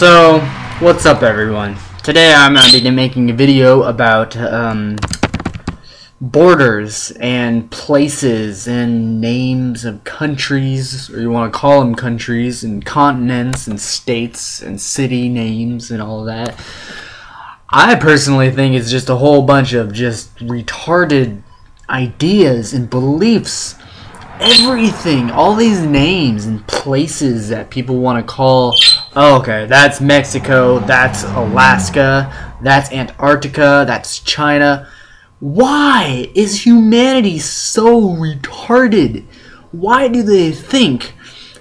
So, what's up everyone? Today I'm going to be making a video about borders and places and names of countries, or you want to call them countries, and continents and states and city names and all that. I personally think it's just a whole bunch of just retarded ideas and beliefs. Everything, all these names and places that people want to call, oh, okay, that's Mexico, that's Alaska, that's Antarctica, that's China. Why is humanity so retarded? Why do they think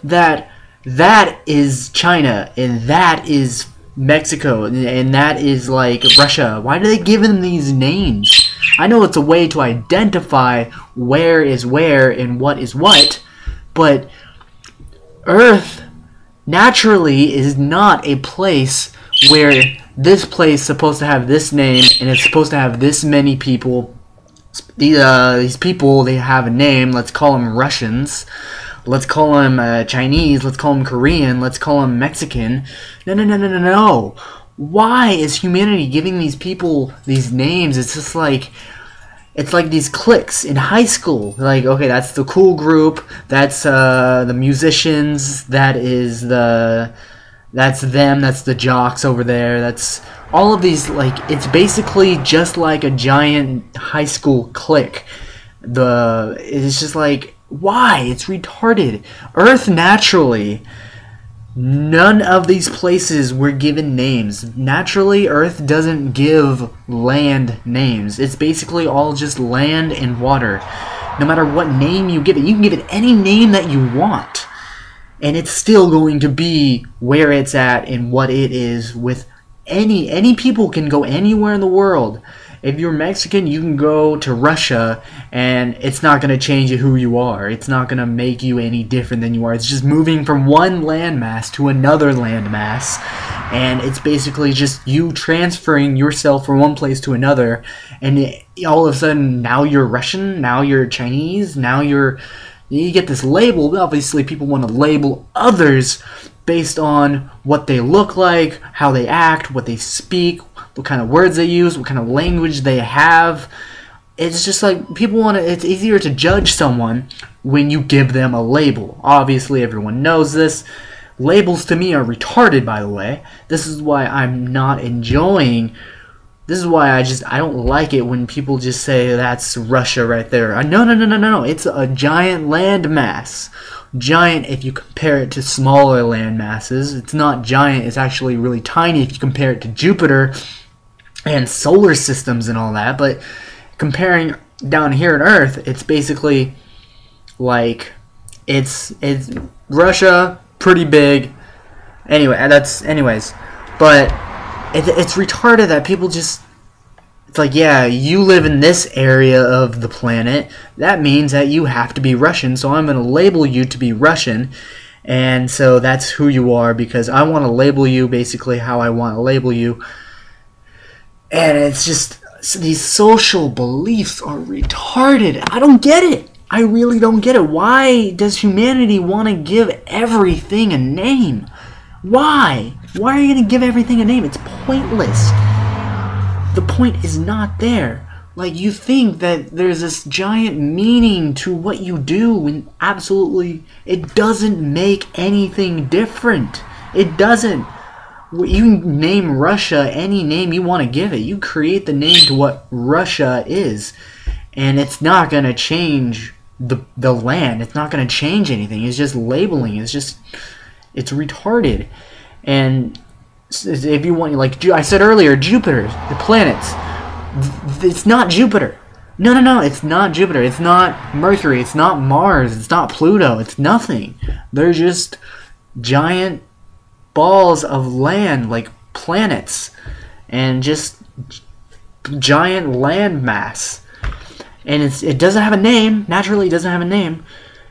that that is China and that is Mexico and that is like Russia? Why do they give them these names? I know it's a way to identify where is where and what is what, but Earth naturally is not a place where this place is supposed to have this name and it's supposed to have this many people. These people, they have a name. Let's call them Russians. Let's call them Chinese. Let's call them Korean. Let's call them Mexican. No. Why is humanity giving these people these names? It's just like, it's like these cliques in high school. Like, okay, that's the cool group. That's the musicians. That's them. That's the jocks over there. That's all of these. Like, it's basically just like a giant high school clique. It's just like, why? It's retarded. Earth naturally. None of these places were given names. Naturally, Earth doesn't give land names. It's basically all just land and water. No matter what name you give it, you can give it any name that you want. And it's still going to be where it's at and what it is with any people can go anywhere in the world. If you're Mexican, you can go to Russia, and it's not going to change who you are. It's not going to make you any different than you are. It's just moving from one landmass to another landmass, and it's basically just you transferring yourself from one place to another, and all of a sudden, now you're Russian, now you're Chinese, now you get this label. Obviously, people want to label others based on what they look like, how they act, what they speak, what kind of words they use, what kind of language they have. It's just like people want to, it's easier to judge someone when you give them a label. Obviously, everyone knows this. Labels to me are retarded, by the way. This is why I'm not enjoying, this is why I don't like it when people just say that's Russia right there. No. It's a giant landmass. Giant if you compare it to smaller land masses. It's not giant, it's actually really tiny if you compare it to Jupiter and solar systems and all that. But comparing down here on Earth, it's basically like it's Russia, pretty big. Anyway, anyways. But it's retarded that people just, it's like, yeah, you live in this area of the planet. That means that you have to be Russian, so I'm going to label you to be Russian. And so that's who you are, because I want to label you basically how I want to label you. And it's just, these social beliefs are retarded. I don't get it. I really don't get it. Why does humanity want to give everything a name? Why? Why are you going to give everything a name? It's pointless. The point is not there. Like, you think that there's this giant meaning to what you do, and absolutely it doesn't make anything different. It doesn't. You name Russia any name you want to give it. You create the name to what Russia is, and it's not going to change the land. It's not going to change anything. It's just labeling. It's retarded. And if you want, like I said earlier, Jupiter, the planets, it's not Jupiter. No, it's not Jupiter. It's not Mercury. It's not Mars. It's not Pluto. It's nothing. They're just giant balls of land, like planets, and just giant land mass. And it doesn't have a name. Naturally, it doesn't have a name.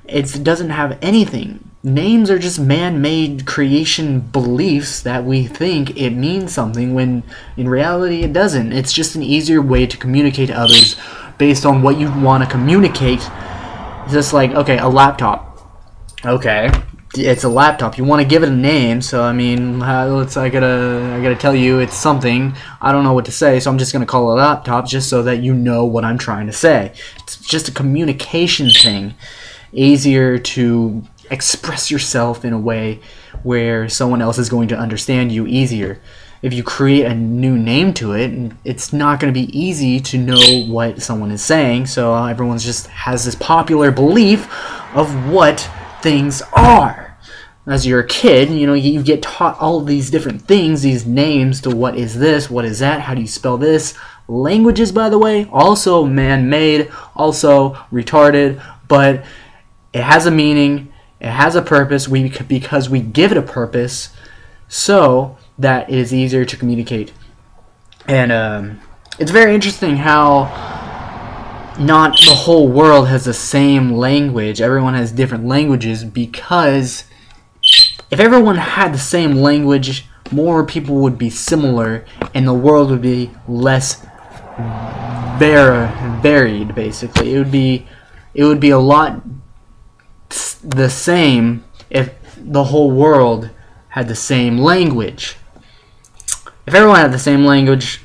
It doesn't have anything. Names are just man-made creation beliefs that we think it means something when in reality it doesn't. It's just an easier way to communicate to others based on what you want to communicate. Just like, okay, a laptop. Okay, it's a laptop. You want to give it a name, so I mean, I gotta tell you it's something. I don't know what to say, so I'm just gonna call it a laptop, just so that you know what I'm trying to say. It's just a communication thing. Easier to express yourself in a way where someone else is going to understand you easier. If you create a new name to it, it's not going to be easy to know what someone is saying, so everyone just has this popular belief of what things are. As you're a kid, you know, you get taught all these different things, these names to what is this, what is that, how do you spell this. Languages, by the way, also man-made, also retarded, but it has a meaning, it has a purpose, because we give it a purpose, so that it is easier to communicate. And it's very interesting how not the whole world has the same language. Everyone has different languages, because if everyone had the same language, more people would be similar, and the world would be less varied. Basically, it would be a lot the same if the whole world had the same language. If everyone had the same language,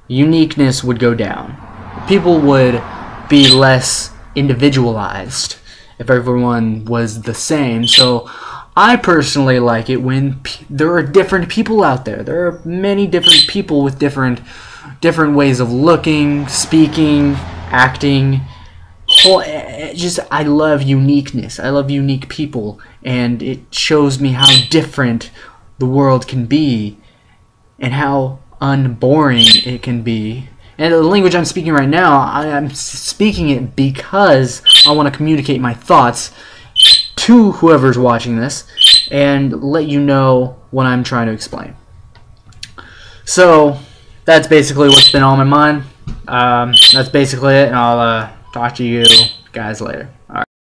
uniqueness would go down. People would be less individualized if everyone was the same. So I personally like it when there are different people out there. There are many different people with different ways of looking, speaking, acting. I love uniqueness. I love unique people, and it shows me how different the world can be and how unboring it can be. And the language I'm speaking right now, I'm speaking it because I want to communicate my thoughts to whoever's watching this and let you know what I'm trying to explain. So that's basically what's been on my mind. That's basically it, and I'll talk to you guys later. All right.